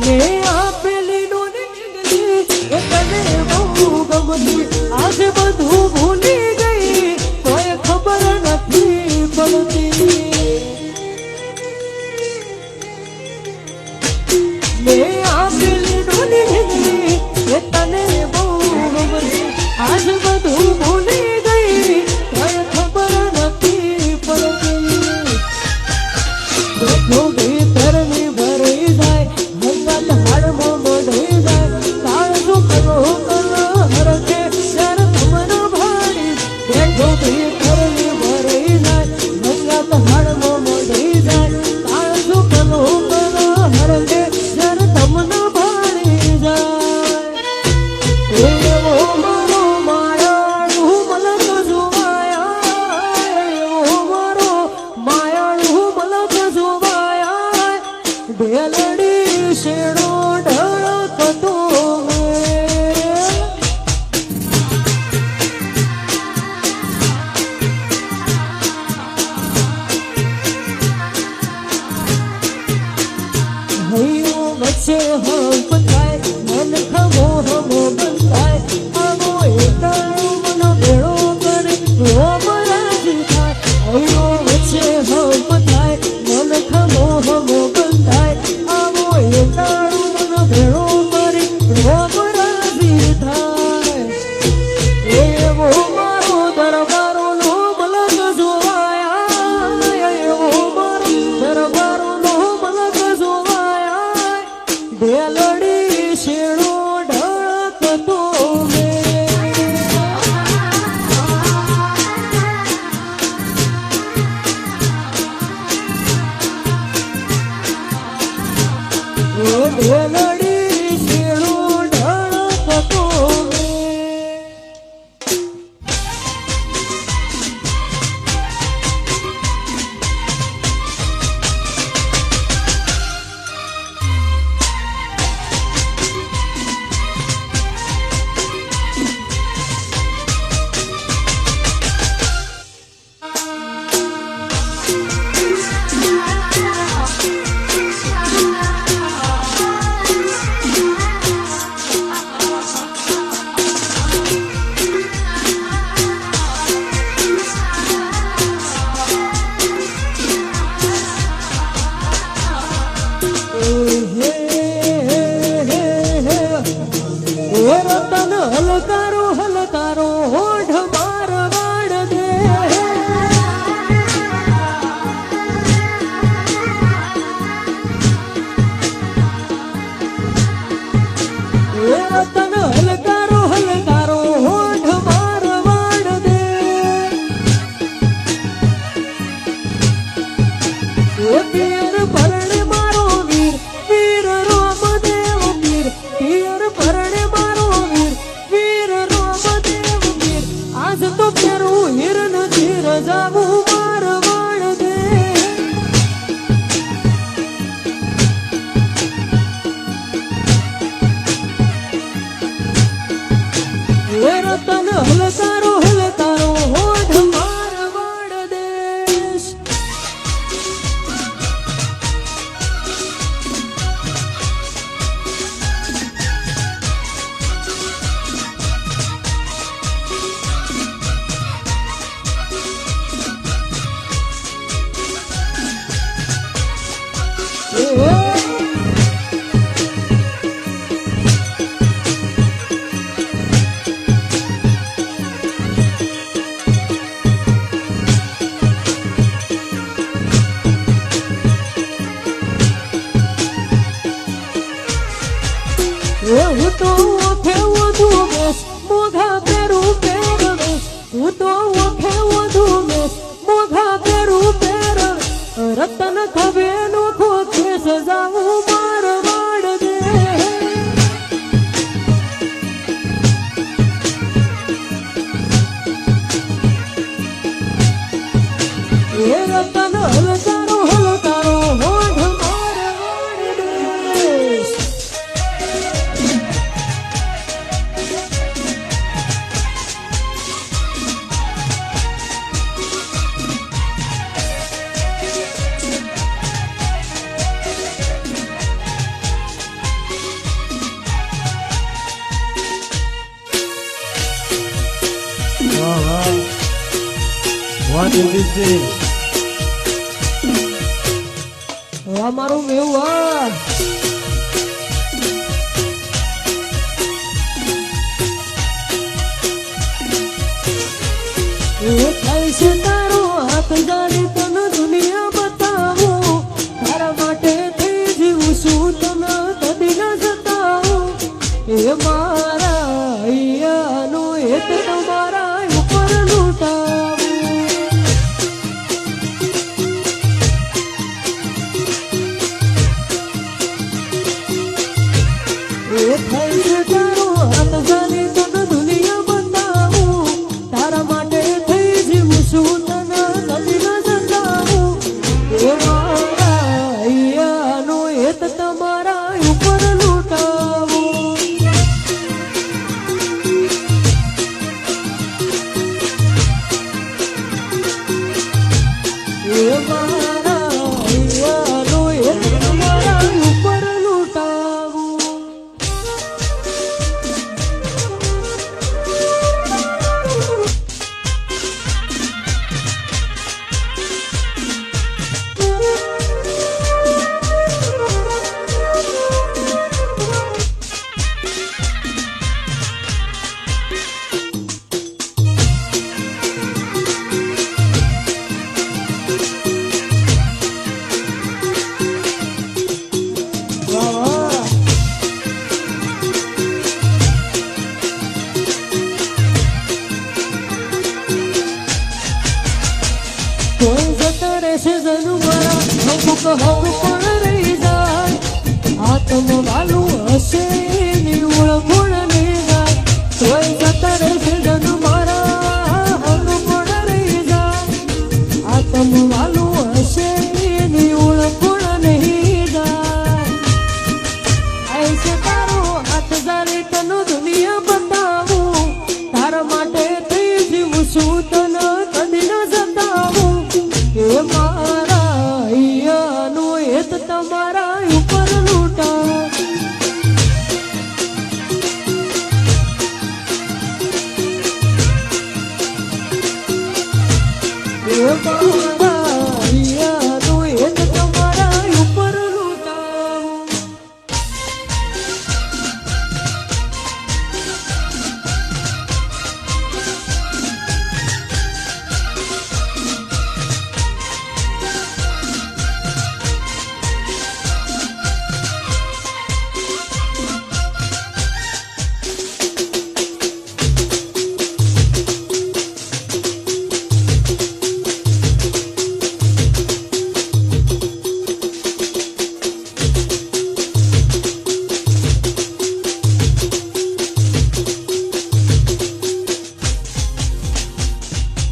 ને આપેલી ડોલી એ તને બહુ ગમતી આજે બધું ભૂલી ગઈ કોઈ ખબર નથી પડતી ને આપેલી ડોલી એ તને બહુ ગમતી આજે બધું ભૂલી ગઈ કોઈ ખબર નથી પડતી જો ભીતરની ભરી જાય હંગાત હાડમાં મઢી જાય તાળ શું કરો હરકે શર તમને ભાડી જો ભીતરની ભરી જાય હંગાત હાડમાં મઢી જાય તાળ શું કરો હરકે શર તમને ભાડી જાય એવો મારો માયાળુ મલક જોવાયા એવો મારો માયાળુ મલક જોવાયા બેલડી શેડો ઢળકતો હૈયો વચ્ચે હંપ થાય મન ખમો હમો બંધાય આવો એકલું મનો ભેળો કરે રોમરાજી થાય હૈયો વચ્ચે હંપ થાય મન ખમો હમો બંધાય આવો એકલું મનો ભેળો કરે રોમરાજી થાય એવો મારો દરબારોનો મલક જોવાયા એવો મારો દરબારોનો મલક જોવાયા બેલડી શેડો ઢળકતો બેલડી શેડો ઢળકતો રતન હલકારો હલકારો હોઠ માર વાડ દે રતન હલકારો હલકારો હોઠ માર વાડ દે પિયર પરણે મારો વીર વીર રોમદેવ વીર પિયર પરણે મારો વીર વીર રોમદેવ વીર આજ તો ફેરું હિરણ ધીર જાવું માર વાળ દે રતન હલકારો હલકારો હોઠ માર વાળ દેશ હું તો ઓઠે વધુ બેસ મોઘા પેરું પહેરવેશ હું તો ઓઠે વધુ બેસ મોઘા પેરું પહેરવેશ રતન ખભે નોખો ખેસ જાવું માર વાડ દે એ રતન હલકારો હલકારો હોઠ માર વાડ દેશ વાહ મારું મેવું વાહ થાય છે તારો હાથ જારી તને દુનિયા બતાવું તારા માટે થઈ જીવું છું તને કદી ન જતાવું એ મારા અહીંયાનો હેત તમારા ઉપર લૂંટાવું એ થાય છે તારો હાથ જારી તને દુનિયા બતાવું તારા માટે શું તને કદી ન જતાવું એ મારા અહીંયાનો હેત તમારા ઉપર લૂંટાવું એ મારા અહીંયાનો હેત તમારા ઉપર લૂંટાવું આત્મ વાલું હશે ની ઓળખોણ ને જાય તોય જતા રહેશે જન મારા અનુપણ રહી જાય આત્મ વાલું હશે ની ઓળખોણ નહીં જાય આય તારો હાથ જારી તને દુનિયા બતાવું તારા માટે થઈ જીવું છું તને કદી ન જતાવું એ મારા અહીંયાનો હેત તમારા ઉપર લૂંટા એ મારા અહીંયાનો હેત તમારા ઉપર લૂંટાવું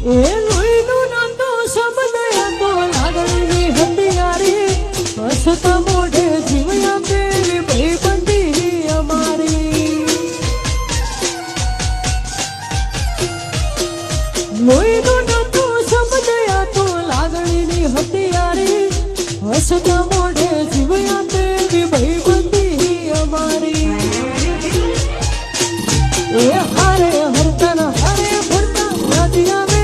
એ લોહીનું નામ તો શબ્દ હતો લાગણીની હંડિયારી હસતા મોઢે જીવ આપેલી ભાઈબંધી અમારી લોહીનું નામ તો શબ્દ હતો લાગણીની હંડિયારી હસતા મોઢે જીવ આપેલી ભાઈબંધી અમારી એ હારે હરતા હારે ફરતા યાદી આવે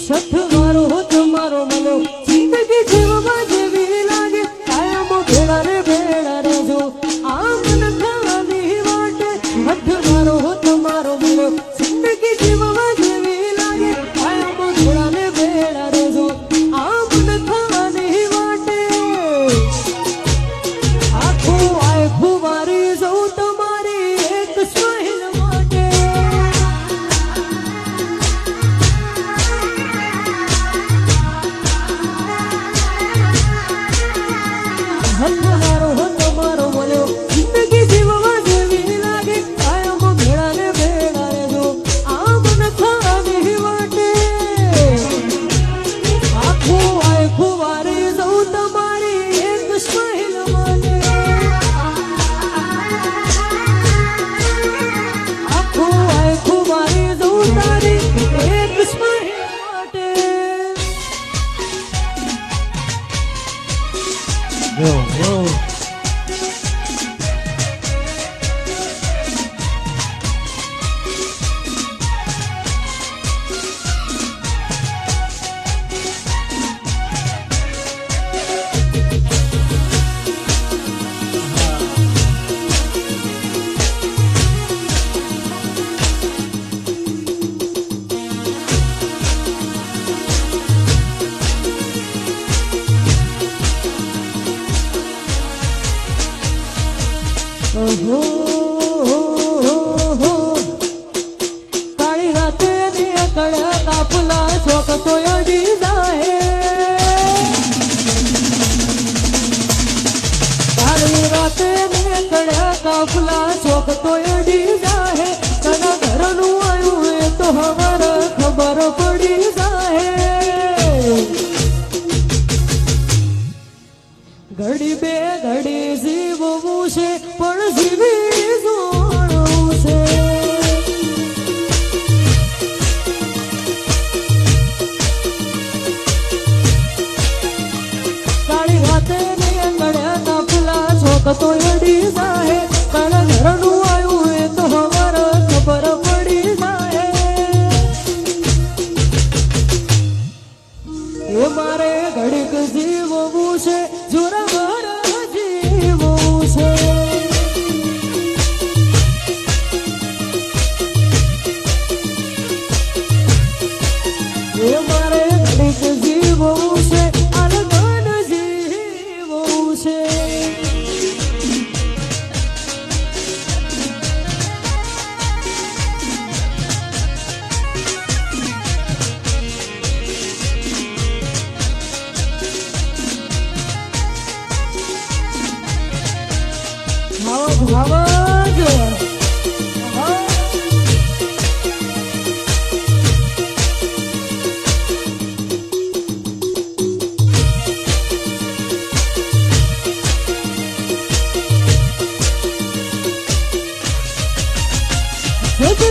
સઠ મારો તમારો મને જિંદગી જીવવા જેવી લાગે તો અડી જાહે તના ઘરનું આવ્યું એ તો હવારે ખબર પડી જાહે ઘડી બે ઘડી જીવવું છે પણ જીવી જોડવું છે તારી વાતે ને ગળ્યા ફૂલા છોક તો અડી જાહે તારા ઘરનું આવ્યું એ તો હવારે ખબર પડી જાહે એ મારે ઘડીક જીવવું છે જોરાવર જીવવું છે એ મારે ઘડીક જીવવું છે અલગન જીવવું છે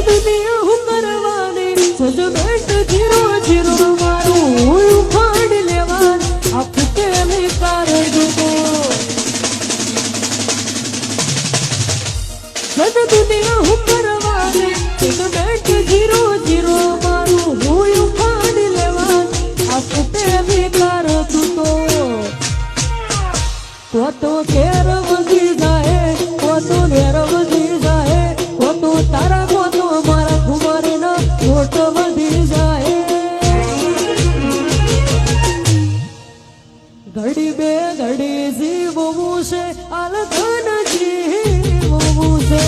દુનિયા હું કરવાની સજમેન્ટ જીરો જીરો મારું ઉખાડ લેવાનું આપકે મેં કાર દુકો દુનિયા હું કરવાની સજમેન્ટ જીરો જીરો મારું ઉખાડ લેવાનું આપકે મેં કાર દુકો તો કેર વધી જાય તો નેર વધી જાય તો તારા ખોટ વધી જાય ઘડી બે ઘડી જીવવું છે અલગન જીવવું છે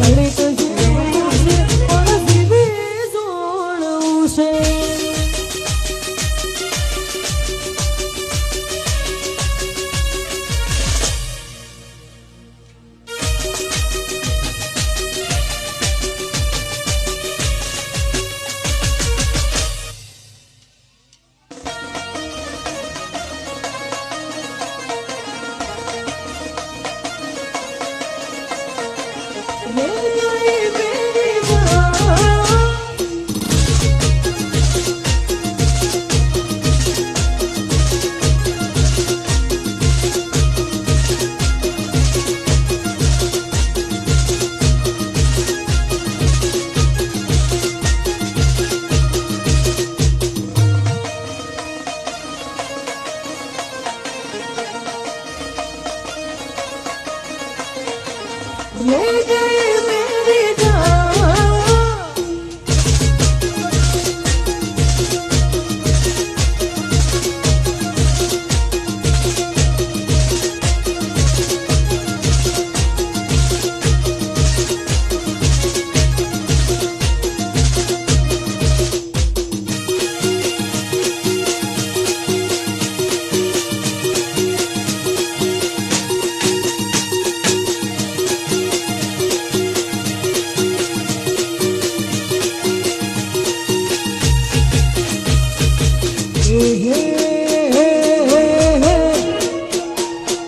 ઘડીક જીવવું છે પણ જીવી જોડવું છે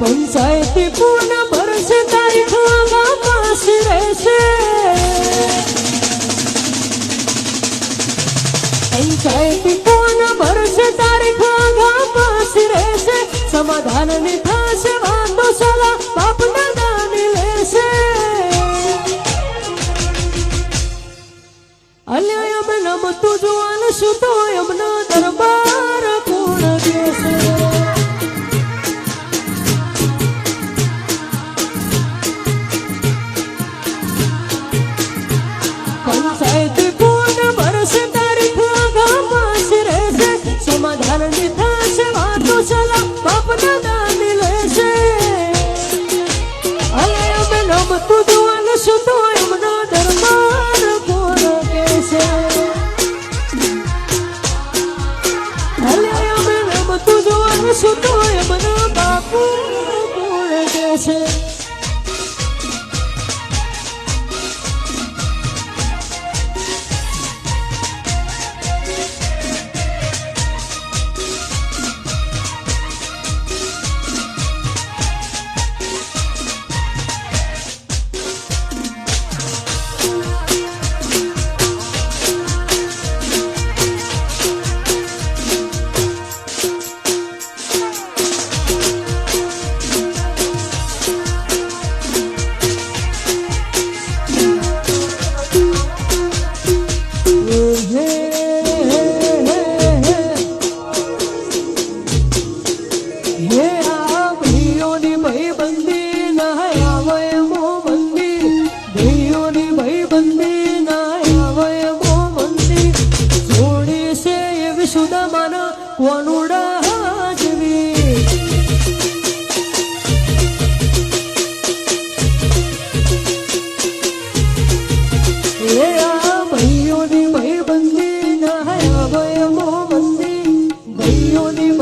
પંચાયતી પૂર્ણ ભરશે તારીખ વાપસ રહેશે પંચાયતી પૂર્ણ ભરશે તારીખ વાપસ રહેશે સમાધાનની થશે વાતો સલાહ બાપના દાની લેશે અલ્યા એમ નમતું જોવાનું શું તો એમનો દરબાર કોણ દેશે પંચાયતી પૂર્ણ ભરશે તારીખ વાપસ રહેશે સમાધાનની થશે વાતો સલાહ બાપના દાની લેશે અલ્યા એમ નમતું જોવાનું શું તો એમનો દરબાર કોણ દેશે અલ્યા આવશું તો એમના બાપુ કોણ કે છે કોનુડા જેવી એ આ ભાઈઓની ભાઈબંધી ના આવે મોહબંધી ભાઈઓની